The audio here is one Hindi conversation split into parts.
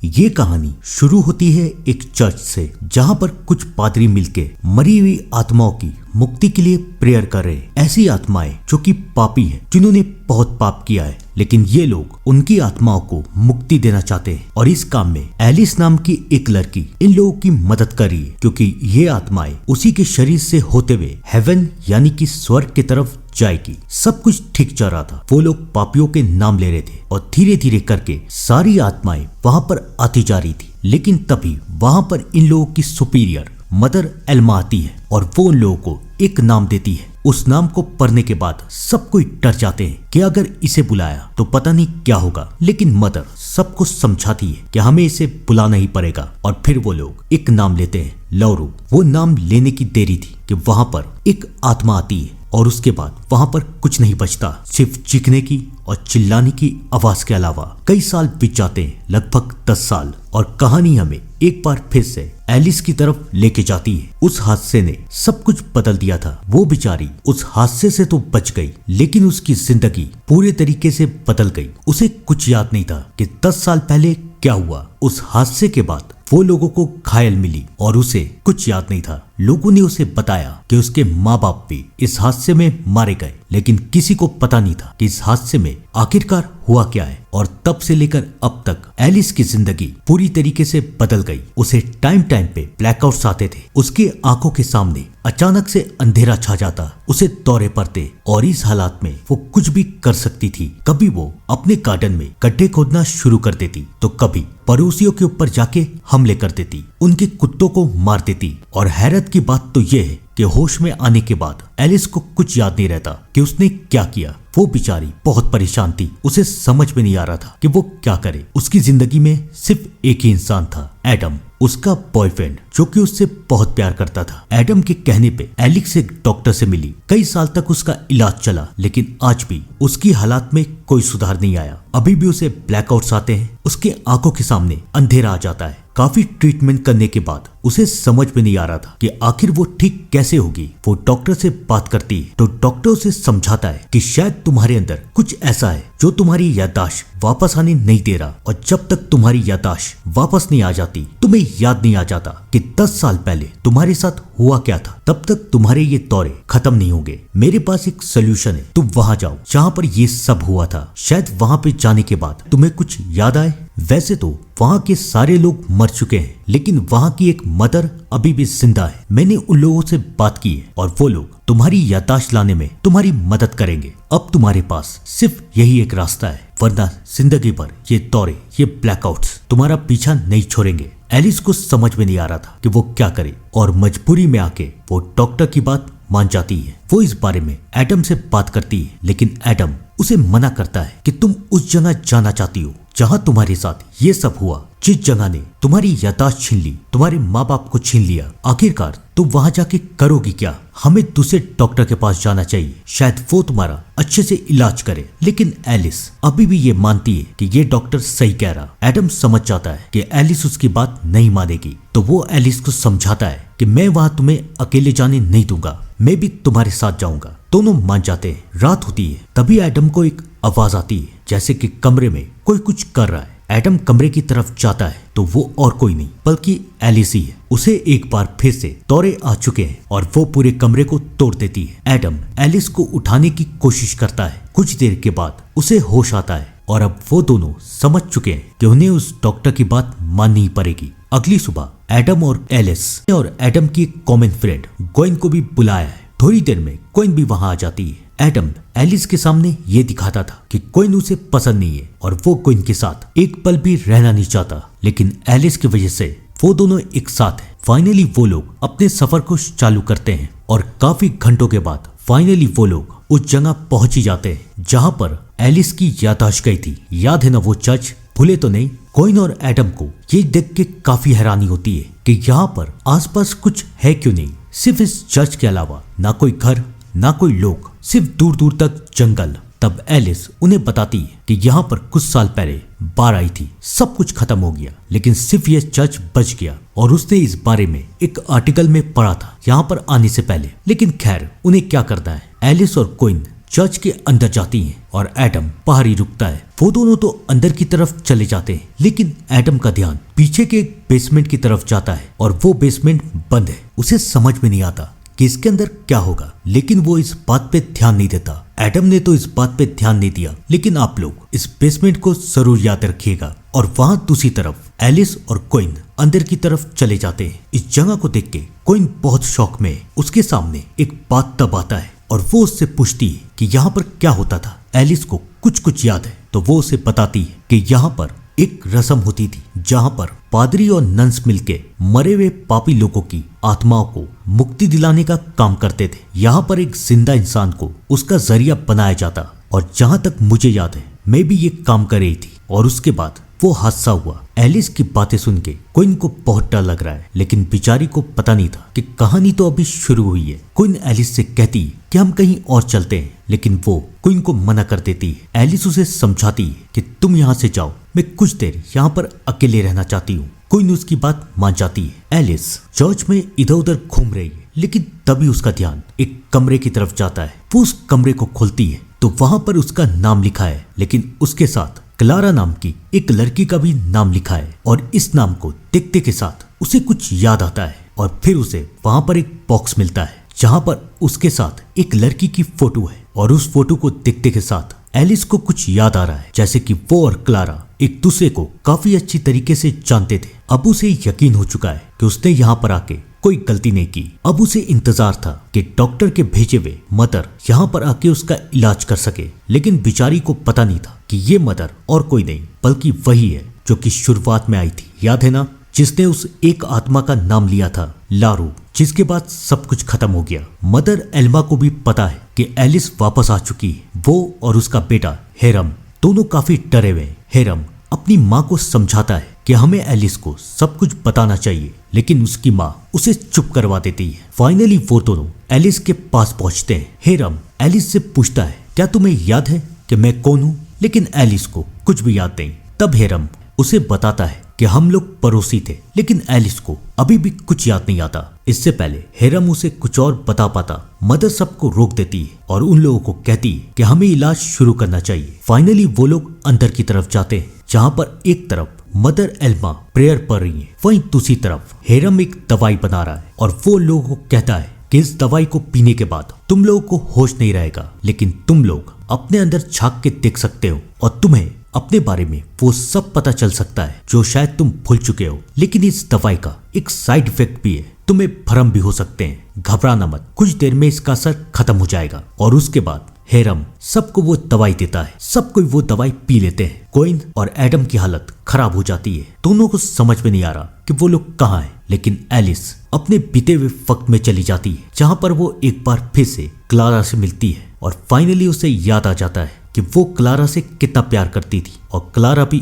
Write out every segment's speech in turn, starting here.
ये कहानी शुरू होती है एक चर्च से, जहाँ पर कुछ पादरी मिलके मरी हुई आत्माओं की मुक्ति के लिए प्रेयर कर रहे हैं। ऐसी आत्माएं जो कि पापी हैं, जिन्होंने बहुत पाप किया है, लेकिन ये लोग उनकी आत्माओं को मुक्ति देना चाहते हैं। और इस काम में एलिस नाम की एक लड़की इन लोगों की मदद कर रही है, क्योंकि ये आत्माएं उसी के शरीर से होते हुए हेवन यानी कि स्वर्ग की तरफ जाएगी। सब कुछ ठीक चल रहा था। वो लोग पापियों के नाम ले रहे थे और धीरे धीरे करके सारी आत्माएं वहां पर आती जा रही थी। लेकिन तभी वहां पर इन लोगों की सुपीरियर मदर एल्मा आती है और वो उन लोगों को एक नाम देती है। उस नाम को पढ़ने के बाद सब कोई डर जाते हैं कि अगर इसे बुलाया तो पता नहीं क्या होगा। लेकिन मदर सबको समझाती है कि हमें इसे बुलाना ही पड़ेगा। और फिर वो लोग एक नाम लेते हैं, लौरू। वो नाम लेने की देरी थी कि वहां पर एक आत्मा आती है और उसके बाद वहां पर कुछ नहीं बचता, सिर्फ चीखने की और चिल्लाने की आवाज के अलावा। कई साल बीत जाते हैं, लगभग 10 साल, और कहानी हमें एक बार फिर से एलिस की तरफ लेके जाती है। उस हादसे ने सब कुछ बदल दिया था। वो बेचारी उस हादसे से तो बच गई, लेकिन उसकी जिंदगी पूरे तरीके से बदल गई। उसे कुछ याद नहीं था कि 10 साल पहले क्या हुआ। उस हादसे के बाद वो लोगों को घायल मिली और उसे कुछ याद नहीं था। लोगों ने उसे बताया कि उसके माँ बाप भी इस हादसे में मारे गए, लेकिन किसी को पता नहीं था कि इस हादसे में आखिरकार हुआ क्या है। और तब से लेकर अब तक एलिस की जिंदगी पूरी तरीके से बदल गई। उसे टाइम टाइम पे ब्लैकआउट्स आते थे, उसके आंखों के सामने अचानक से अंधेरा छा जाता, उसे दौरे पड़ते और इस हालात में वो कुछ भी कर सकती थी। कभी वो अपने गार्डन में गड्ढे खोदना शुरू कर देती, तो कभी पड़ोसियों के ऊपर जाके हमले कर देती, उनके कुत्तों को मार देती। और हैरत की बात तो ये है कि होश में आने के बाद एलिस को कुछ याद नहीं रहता कि उसने क्या किया। वो बेचारी बहुत परेशान थी, उसे समझ में नहीं आ रहा था कि वो क्या करे। उसकी जिंदगी में सिर्फ एक ही इंसान था, एडम, उसका बॉयफ्रेंड, जो कि उससे बहुत प्यार करता था। एडम के कहने पे एलिस एक डॉक्टर से मिली। कई साल तक उसका इलाज चला, लेकिन आज भी उसकी हालात में कोई सुधार नहीं आया। अभी भी उसे ब्लैकआउट्स आते हैं, उसके आंखों के सामने अंधेरा आ जाता है। काफी ट्रीटमेंट करने के बाद उसे समझ में नहीं आ रहा था कि आखिर वो ठीक कैसे होगी। वो डॉक्टर से बात करती है तो डॉक्टर उसे समझाता है कि शायद तुम्हारे अंदर कुछ ऐसा है जो तुम्हारी याददाश्त वापस आने नहीं दे रहा, और जब तक तुम्हारी याददाश्त वापस नहीं आ जाती, तुम्हें याद नहीं आ जाता कि 10 साल पहले तुम्हारे साथ हुआ क्या था, तब तक तुम्हारे ये दौरे खत्म नहीं होंगे। मेरे पास एक सोल्यूशन है, तुम वहां जाओ जहाँ पर ये सब हुआ था। शायद वहां पे जाने के बाद तुम्हें कुछ याद आए। वैसे तो वहां के सारे लोग मर चुके हैं, लेकिन वहां की एक मदर अभी भी जिंदा है। मैंने उन लोगों से बात की है और वो लोग तुम्हारी याददाश्त लाने में तुम्हारी मदद करेंगे। अब तुम्हारे पास सिर्फ यही एक रास्ता है, वरना जिंदगी भर ये दौरे, ये ब्लैकआउट्स तुम्हारा पीछा नहीं छोड़ेंगे। एलिस को समझ में नहीं आ रहा था कि वो क्या करे, और मजबूरी में आके वो डॉक्टर की बात मान जाती है। वो इस बारे में एडम से बात करती है, लेकिन एडम उसे मना करता है कि तुम उस जगह जाना चाहती हो जहां तुम्हारे साथ ये सब हुआ, जिस जगह ने तुम्हारी याददाश्त छीन ली, तुम्हारे माँ बाप को छीन लिया। आखिरकार तुम वहां जाके करोगी क्या? हमें दूसरे डॉक्टर के पास जाना चाहिए, शायद वो तुम्हारा अच्छे से इलाज करे। लेकिन एलिस अभी भी ये मानती है कि ये डॉक्टर सही कह रहा। एडम समझ जाता है कि एलिस उसकी बात नहीं मानेगी, तो वो एलिस को समझाता है कि मैं वहां तुम्हें अकेले जाने नहीं दूंगा, मैं भी तुम्हारे साथ जाऊंगा। दोनों मान जाते हैं। रात होती है, तभी एडम को एक आवाज आती है, जैसे कि कमरे में कोई कुछ कर रहा है। एडम कमरे की तरफ जाता है तो वो और कोई नहीं बल्कि एलिस ही है। उसे एक बार फिर से दौरे आ चुके हैं और वो पूरे कमरे को तोड़ देती है। एडम एलिस को उठाने की कोशिश करता है। कुछ देर के बाद उसे होश आता है और अब वो दोनों समझ चुके हैं कि उन्हें उस डॉक्टर की बात माननी ही पड़ेगी। अगली सुबह एडम और एलिस और एडम की एक कॉमन फ्रेंड गोइन को भी बुलाया है। थोड़ी देर में कोइन भी वहां आ जाती है। एडम एलिस के सामने ये दिखाता था कि कोइन उसे पसंद नहीं है और वो कोइन के साथ एक पल भी रहना नहीं चाहता, लेकिन एलिस की वजह से वो दोनों एक साथ हैं। फाइनली वो लोग अपने सफर को चालू करते हैं और काफी घंटों के बाद फाइनली वो लोग उस जगह पहुंच ही जाते हैं जहां पर एलिस की याददाश्त गई थी। याद है ना वो चर्च? भूले तो नहीं? कोइन और एडम को ये देख के काफी हैरानी होती है कि यहाँ पर आसपास कुछ है क्यों नहीं। सिर्फ इस चर्च के अलावा ना कोई घर, ना कोई लोग, सिर्फ दूर दूर तक जंगल। तब एलिस उन्हें बताती है कि यहाँ पर कुछ साल पहले बाढ़ आई थी, सब कुछ खत्म हो गया, लेकिन सिर्फ ये चर्च बच गया। और उसने इस बारे में एक आर्टिकल में पढ़ा था यहाँ पर आने से पहले। लेकिन खैर, उन्हें क्या करना है। एलिस और कोइन चर्च के अंदर जाती हैं और एडम बाहर ही रुकता है। वो दोनों तो अंदर की तरफ चले जाते हैं, लेकिन एडम का ध्यान पीछे के एक बेसमेंट की तरफ जाता है और वो बेसमेंट बंद है। उसे समझ में नहीं आता कि इसके अंदर क्या होगा, लेकिन वो इस बात पे ध्यान नहीं देता। एडम ने तो इस बात पे ध्यान नहीं दिया, लेकिन आप लोग इस बेसमेंट को जरूर याद रखिएगा। और वहां दूसरी तरफ एलिस और कोइन अंदर की तरफ चले जाते हैं। इस जगह को देख के कोइन बहुत शौक में है। उसके सामने एक बात तब आता है और वो उससे पूछती है कि यहाँ पर क्या होता था। एलिस को कुछ कुछ याद है, तो वो उसे बताती है कि यहाँ पर एक रस्म होती थी जहाँ पर पादरी और नन्स मिलके मरे हुए पापी लोगों की आत्माओं को मुक्ति दिलाने का काम करते थे। यहाँ पर एक जिंदा इंसान को उसका जरिया बनाया जाता, और जहाँ तक मुझे याद है मैं भी ये काम कर रही थी। और उसके बाद वो हादसा हुआ। एलिस की बातें सुन के कोइन को बहुत डर लग रहा है, लेकिन बेचारी को पता नहीं था कि कहानी तो अभी शुरू हुई है। कोइन एलिस से कहती है कि हम कहीं और चलते हैं, लेकिन वो कोइन को मना कर देती है। एलिस उसे समझाती है कि तुम यहाँ से जाओ, मैं कुछ देर यहाँ पर अकेले रहना चाहती हूँ। कोइन उसकी बात मान जाती है। एलिस चर्च में इधर उधर घूम रही है, लेकिन तभी उसका ध्यान एक कमरे की तरफ जाता है। वो उस कमरे को खोलती है तो वहां पर उसका नाम लिखा है, लेकिन उसके साथ क्लारा नाम की एक लड़की का भी नाम लिखा है। और इस नाम को देखते के साथ उसे कुछ याद आता है, और फिर उसे वहां पर एक बॉक्स मिलता है जहां पर उसके साथ एक लड़की की फोटो है। और उस फोटो को देखते के साथ एलिस को कुछ याद आ रहा है, जैसे कि वो और क्लारा एक दूसरे को काफी अच्छी तरीके से जानते थे। अब उसे यकीन हो चुका है कि उसने यहाँ पर आके कोई गलती नहीं की। अब उसे इंतजार था कि डॉक्टर के भेजे हुए मदर यहाँ पर आके उसका इलाज कर सके, लेकिन बेचारी को पता नहीं था कि ये मदर और कोई नहीं बल्कि वही है जो कि शुरुआत में आई थी। याद है ना, जिसने उस एक आत्मा का नाम लिया था लारू, जिसके बाद सब कुछ खत्म हो गया। मदर एल्मा को भी पता है कि एलिस वापस आ चुकी है। वो और उसका बेटा हेरम दोनों काफी डरे हुए हैं। हेरम अपनी माँ को समझाता है कि हमें एलिस को सब कुछ बताना चाहिए, लेकिन उसकी माँ उसे चुप करवा देती है। फाइनली वो दोनों एलिस के पास पहुंचते हैं। हेरम एलिस से पूछता है, क्या तुम्हें याद है कि मैं कौन हूँ? लेकिन एलिस को कुछ भी याद नहीं। तब हेरम उसे बताता है कि हम लोग पड़ोसी थे, लेकिन एलिस को अभी भी कुछ याद नहीं आता। इससे पहले हेरम उसे कुछ और बता पाता, मदर सबको रोक देती है और उन लोगों को कहती है कि हमें इलाज शुरू करना चाहिए। फाइनली वो लोग अंदर की तरफ जाते हैं, जहाँ पर एक तरफ मदर एल्मा प्रेयर पढ़ रही है, वहीं दूसरी तरफ हेरम एक दवाई बना रहा है। और वो लोगों को कहता है कि इस दवाई को पीने के बाद तुम लोगों को होश नहीं रहेगा, लेकिन तुम लोग अपने अंदर झांक के देख सकते हो और तुम्हें अपने बारे में वो सब पता चल सकता है जो शायद तुम भूल चुके हो। लेकिन इस दवाई का एक साइड इफेक्ट भी है, तुम्हें भ्रम भी हो सकते हैं। घबराना मत, कुछ देर में इसका असर खत्म हो जाएगा। और उसके बाद हेरम सबको वो दवाई देता है। सब कोई वो दवाई पी लेते हैं। कोइन और एडम की हालत खराब हो जाती है। दोनों को समझ में नहीं आ रहा कि वो लोग कहाँ हैं। लेकिन एलिस अपने बीते हुए वक्त में चली जाती है, जहाँ पर वो एक बार फिर से क्लारा से मिलती है। और फाइनली उसे याद आ जाता है कि वो क्लारा से कितना प्यार करती थी, और क्लारा भी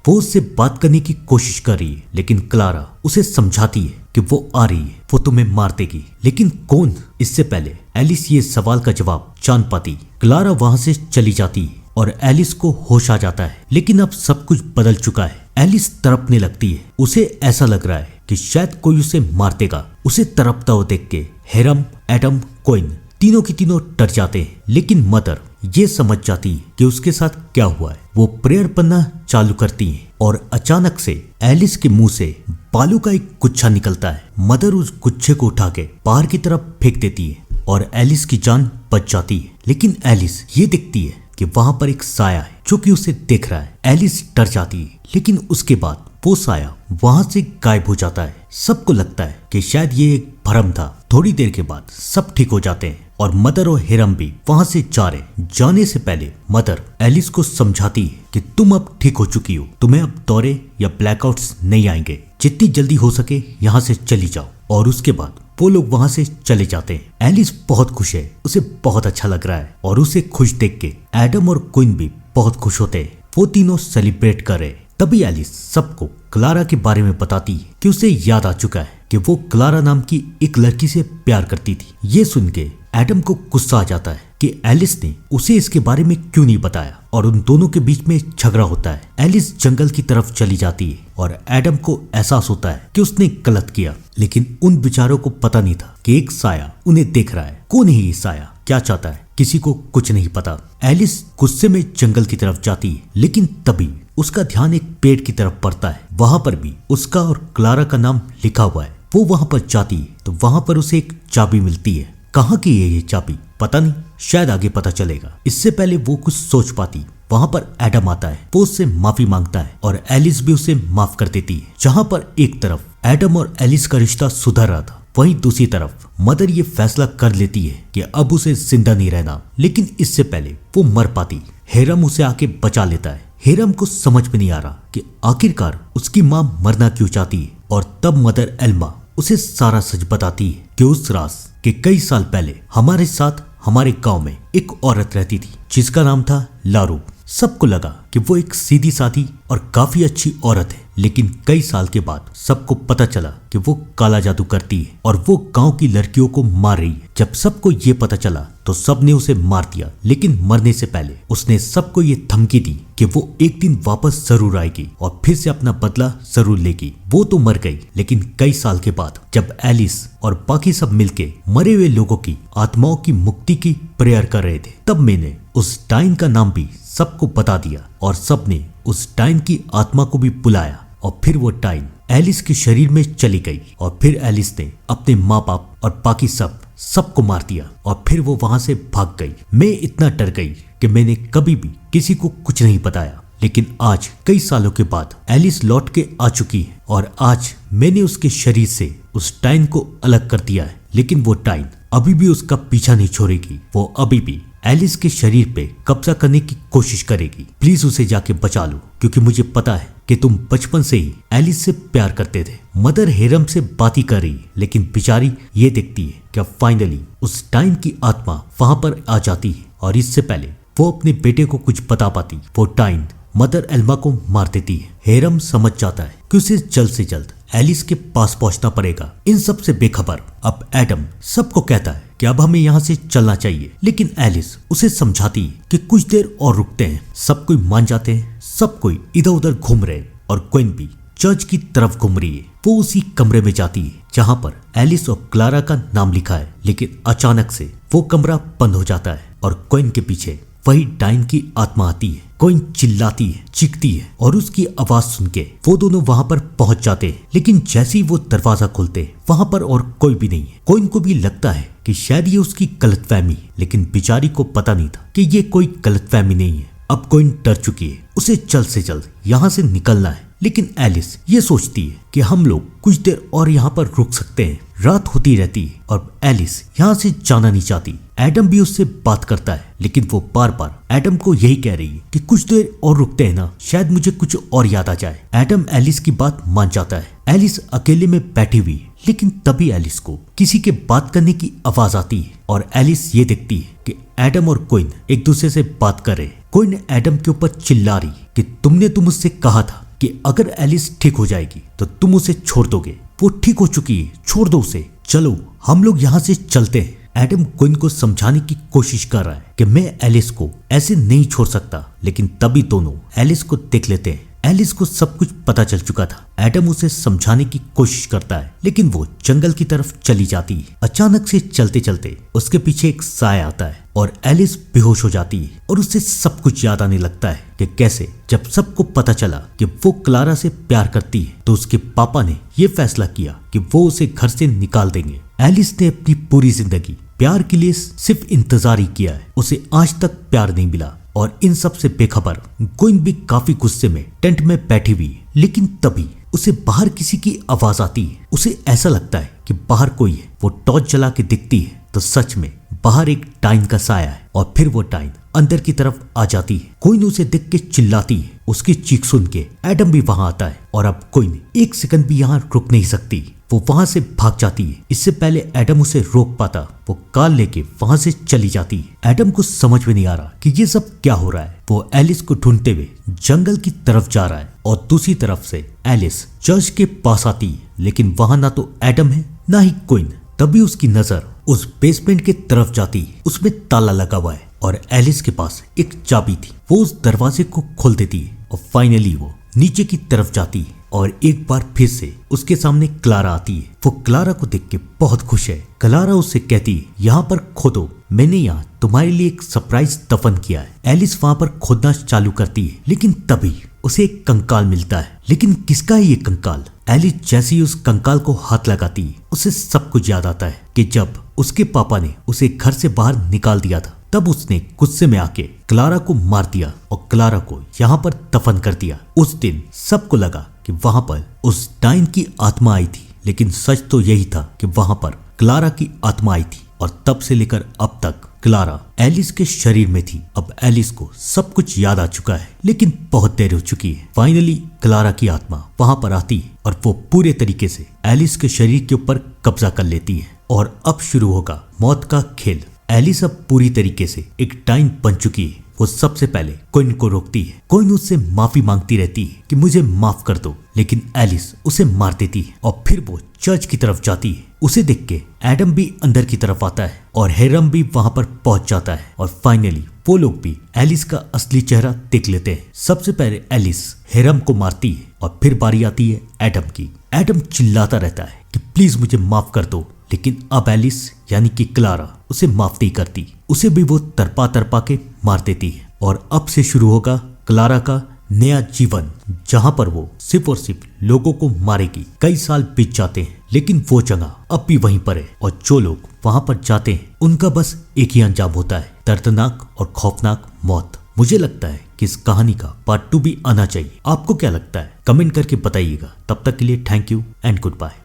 वो उससे बात करने की कोशिश कर रही है। लेकिन क्लारा उसे समझाती है कि वो आ रही है, वो तुम्हें मार देगी। लेकिन कौन? इससे पहले एलिस ये सवाल का जवाब जान पाती, क्लारा वहां से चली जाती है और एलिस को होश आ जाता है। लेकिन अब सब कुछ बदल चुका है। एलिस तड़पने लगती है। उसे ऐसा लग रहा है कि शायद कोई उसे मार देगा। उसे तड़पता हुआ देख के हेरम, एडम, कोइन तीनों की तीनों डर जाते हैं। लेकिन मदर ये समझ जाती है कि उसके साथ क्या हुआ है। वो प्रेयर पढ़ना चालू करती है और अचानक से एलिस के मुंह से बालू का एक गुच्छा निकलता है। मदर उस गुच्छे को उठा के बाहर की तरफ फेंक देती है और एलिस की जान बच जाती है। लेकिन एलिस ये देखती है कि वहां पर एक साया है जो कि उसे देख रहा है। एलिस डर जाती है, लेकिन उसके बाद वो साया वहां से गायब हो जाता है। सबको लगता है कि शायद ये एक भ्रम था। थोड़ी देर के बाद सब ठीक हो जाते हैं और मदर और हेरम भी वहां से जा रहे। जाने से पहले मदर एलिस को समझाती है कि तुम अब ठीक हो चुकी हो, तुम्हें अब दौरे या ब्लैकआउट्स नहीं आएंगे, जितनी जल्दी हो सके यहाँ से चली जाओ। और उसके बाद वो लोग वहां से चले जाते हैं। एलिस बहुत खुश है, उसे बहुत अच्छा लग रहा है और उसे खुश देख के एडम और क्वीन भी बहुत खुश होते हैं। वो तीनों सेलिब्रेट कर रहे। तभी एलिस सबको क्लारा के बारे में बताती है कि उसे याद आ चुका है कि वो क्लारा नाम की एक लड़की से प्यार करती थी। ये सुन के एडम को गुस्सा आ जाता है कि एलिस ने उसे इसके बारे में क्यों नहीं बताया, और उन दोनों के बीच में झगड़ा होता है। एलिस जंगल की तरफ चली जाती है और एडम को एहसास होता है कि उसने गलत किया। लेकिन उन बेचारों को पता नहीं था कि एक साया उन्हें देख रहा है। कौन है ये साया, क्या चाहता है? किसी को कुछ नहीं पता। एलिस गुस्से में जंगल की तरफ जाती है, लेकिन तभी उसका ध्यान एक पेड़ की तरफ पड़ता है। वहां पर भी उसका और क्लारा का नाम लिखा हुआ है। वो वहां पर जाती है तो वहां पर उसे एक चाबी मिलती है। कहाँ की है ये चाबी पता नहीं, शायद आगे पता चलेगा। इससे पहले वो कुछ सोच पाती, वहां पर एडम आता है। वो उससे माफी मांगता है और एलिस भी उसे माफ कर देती है। जहां पर एक तरफ एडम और एलिस का रिश्ता सुधर रहा था, वहीं दूसरी तरफ मदर ये फैसला कर लेती है कि अब उसे जिंदा नहीं रहना। लेकिन इससे पहले वो मर पाती, हेरम उसे आके बचा लेता है। हेरम को समझ में नहीं आ रहा कि आखिरकार उसकी माँ मरना क्यों चाहती है। और तब मदर एल्मा उसे सारा सच बताती है कि उस रात के कई साल पहले हमारे साथ हमारे गांव में एक औरत रहती थी जिसका नाम था लारू। सबको लगा कि वो एक सीधी सादी और काफी अच्छी औरत है, लेकिन कई साल के बाद सबको पता चला कि वो काला जादू करती है और वो गांव की लड़कियों को मार रही है। जब सबको ये पता चला तो सबने उसे मार दिया, लेकिन मरने से पहले उसने सबको ये धमकी दी कि वो एक दिन वापस जरूर आएगी और फिर से अपना बदला जरूर लेगी। वो तो मर गई, लेकिन कई साल के बाद जब एलिस और बाकी सब मिलके मरे हुए लोगों की आत्माओं की मुक्ति की प्रेयर कर रहे थे, तब मैंने उस डाइन का नाम भी सबको बता दिया और सबने उस डाइन की आत्मा को भी बुलाया। और फिर वो डाइन एलिस के शरीर में चली गई और फिर एलिस ने अपने माँ बाप और बाकी सबको मार दिया और फिर वो वहां से भाग गई। मैं इतना डर गई कि मैंने कभी भी किसी को कुछ नहीं बताया। लेकिन आज कई सालों के बाद एलिस लौट के आ चुकी है और आज मैंने उसके शरीर से उस डाइन को अलग कर दिया है। लेकिन वो डाइन अभी भी उसका पीछा नहीं छोड़ेगी। वो अभी भी एलिस के शरीर पे कब्जा करने की कोशिश करेगी। प्लीज उसे जाके बचा लो, क्योंकि मुझे पता है कि तुम बचपन से ही एलिस से प्यार करते थे। मदर हेरम से बात ही कर रही, लेकिन बेचारी ये देखती है कि अब फाइनली उस डाइन की आत्मा वहां पर आ जाती है और इससे पहले वो अपने बेटे को कुछ बता पाती, वो डाइन मदर एल्मा को मार देती है। हेरम समझ जाता है कि उसे जल्द से जल्द एलिस के पास पहुंचना पड़ेगा। इन सब से बेखबर अब एडम सबको कहता है कि अब हमें यहाँ से चलना चाहिए, लेकिन एलिस उसे समझाती है कि कुछ देर और रुकते हैं। सब कोई मान जाते हैं, सब कोई इधर उधर घूम रहे और क्वीन भी चर्च की तरफ घूम रही है। वो उसी कमरे में जाती है जहाँ पर एलिस और क्लारा का नाम लिखा है, लेकिन अचानक से वो कमरा बंद हो जाता है और क्वीन के पीछे वही डाइन की आत्मा आती है। क्वीन चिल्लाती है, चीखती है और उसकी आवाज सुन के वो दोनों वहां पर पहुंच जाते हैं। लेकिन जैसे ही वो दरवाजा खोलते वहां पर और कोई भी नहीं है। क्वीन को भी लगता है कि शायद ये उसकी गलतफहमी, लेकिन बेचारी को पता नहीं था कि ये कोई गलतफहमी नहीं है। अब क्वीन डर चुकी है, उसे जल्द से जल्द यहाँ से निकलना है। लेकिन एलिस ये सोचती है कि हम लोग कुछ देर और यहाँ पर रुक सकते हैं। रात होती रहती है और एलिस यहाँ से जाना नहीं चाहती। एडम भी उससे बात करता है, लेकिन वो बार बार एडम को यही कह रही है कि कुछ देर और रुकते हैं ना, शायद मुझे कुछ और याद आ जाए। एडम एलिस की बात मान जाता है। एलिस अकेले में बैठी हुई है, लेकिन तभी एलिस को किसी के बात करने की आवाज आती है और एलिस ये देखती है कि एडम और क्वीन एक दूसरे से बात कर रहे। क्वीन एडम के ऊपर चिल्ला रही कि तुमने तो मुझसे कहा था कि अगर एलिस ठीक हो जाएगी तो तुम उसे छोड़ दोगे। वो ठीक हो चुकी है, छोड़ दो उसे, चलो हम लोग यहाँ से चलते हैं। एडम क्वीन को समझाने की कोशिश कर रहा है कि मैं एलिस को ऐसे नहीं छोड़ सकता, लेकिन तभी दोनों एलिस को देख लेते हैं। एलिस को सब कुछ पता चल चुका था। एडम उसे समझाने की कोशिश करता है, लेकिन वो जंगल की तरफ चली जाती है। अचानक से चलते चलते उसके पीछे एक साया आता है और एलिस बेहोश हो जाती है और उसे सब कुछ याद आने लगता है कि कैसे जब सबको पता चला कि वो क्लारा से प्यार करती है तो उसके पापा ने ये फैसला किया कि वो उसे घर से निकाल देंगे। एलिस ने अपनी पूरी जिंदगी प्यार के लिए सिर्फ इंतजार ही किया है, उसे आज तक प्यार नहीं मिला। और इन सब से बेखबर क्वीन भी काफी गुस्से में टेंट में बैठी हुई है, लेकिन तभी उसे बाहर किसी की आवाज आती है। उसे ऐसा लगता है कि बाहर कोई है। वो टॉर्च जला के दिखती है तो सच में बाहर एक डाइन का साया है और फिर वो डाइन अंदर की तरफ आ जाती है। क्वीन उसे देख के चिल्लाती है। उसकी चीख सुन के एडम भी वहां आता है और अब क्वीन एक सेकंड भी यहाँ रुक नहीं सकती। वो वहां से भाग जाती है। इससे पहले एडम उसे रोक पाता, वो कार लेके वहां से चली जाती है। एडम को समझ में नहीं आ रहा कि ये सब क्या हो रहा है। वो एलिस को ढूंढते हुए जंगल की तरफ जा रहा है और दूसरी तरफ से एलिस चर्च के पास आती है, लेकिन वहां ना तो एडम है ना ही क्वीन। तभी उसकी नजर उस बेसमेंट की तरफ जाती है। उसमें ताला लगा हुआ है और एलिस के पास एक चाबी थी। वो उस दरवाजे को खोल देती है और फाइनली वो नीचे की तरफ जाती है और एक बार फिर से उसके सामने क्लारा आती है। वो क्लारा को देख के बहुत खुश है। क्लारा उससे कहती है, यहाँ पर खोदो, मैंने यहाँ तुम्हारे लिए एक सरप्राइज दफन किया है। एलिस वहाँ पर खोदना चालू करती है, लेकिन तभी उसे एक कंकाल मिलता है। लेकिन किसका है ये कंकाल? एलिस जैसे ही उस कंकाल को हाथ लगाती है, उसे सब कुछ याद आता है कि जब उसके पापा ने उसे घर से बाहर निकाल दिया था, तब उसने गुस्से में आके क्लारा को मार दिया और क्लारा को यहाँ पर दफन कर दिया। उस दिन सबको लगा कि वहां पर उस डाइन की आत्मा आई थी, लेकिन सच तो यही था कि वहां पर क्लारा की आत्मा आई थी। और तब से लेकर अब तक क्लारा एलिस के शरीर में थी। अब एलिस को सब कुछ याद आ चुका है, लेकिन बहुत देर हो चुकी है। फाइनली क्लारा की आत्मा वहां पर आती है और वो पूरे तरीके से एलिस के शरीर के ऊपर कब्जा कर लेती है। और अब शुरू होगा मौत का खेल। एलिस अब पूरी तरीके से एक डाइन बन चुकी है। वो सबसे पहले कोइन को रोकती है। कोइन उससे माफी मांगती रहती है कि मुझे माफ कर दो, लेकिन एलिस उसे मार देती है और फिर वो चर्च की तरफ जाती है। उसे देख के एडम भी अंदर की तरफ आता है और हिरम भी वहां पर पहुंच जाता है। और फाइनली वो लोग भी एलिस का असली चेहरा देख लेते हैं। सबसे पहले एलिस हिरम को मारती है और फिर बारी आती है एडम की। एडम चिल्लाता रहता है कि प्लीज मुझे माफ कर दो, लेकिन अब एलिस यानी कि क्लारा उसे माफ नहीं करती। उसे भी वो तरपा तरपा के मार देती है। और अब से शुरू होगा क्लारा का नया जीवन, जहां पर वो सिर्फ और सिर्फ लोगों को मारेगी। कई साल बीत जाते हैं, लेकिन वो जगह अब भी वहीं पर है और जो लोग वहां पर जाते हैं उनका बस एक ही अंजाम होता है, दर्दनाक और खौफनाक मौत। मुझे लगता है कि इस कहानी का पार्ट 2 भी आना चाहिए। आपको क्या लगता है? कमेंट करके बताइएगा। तब तक के लिए thank you and good bye.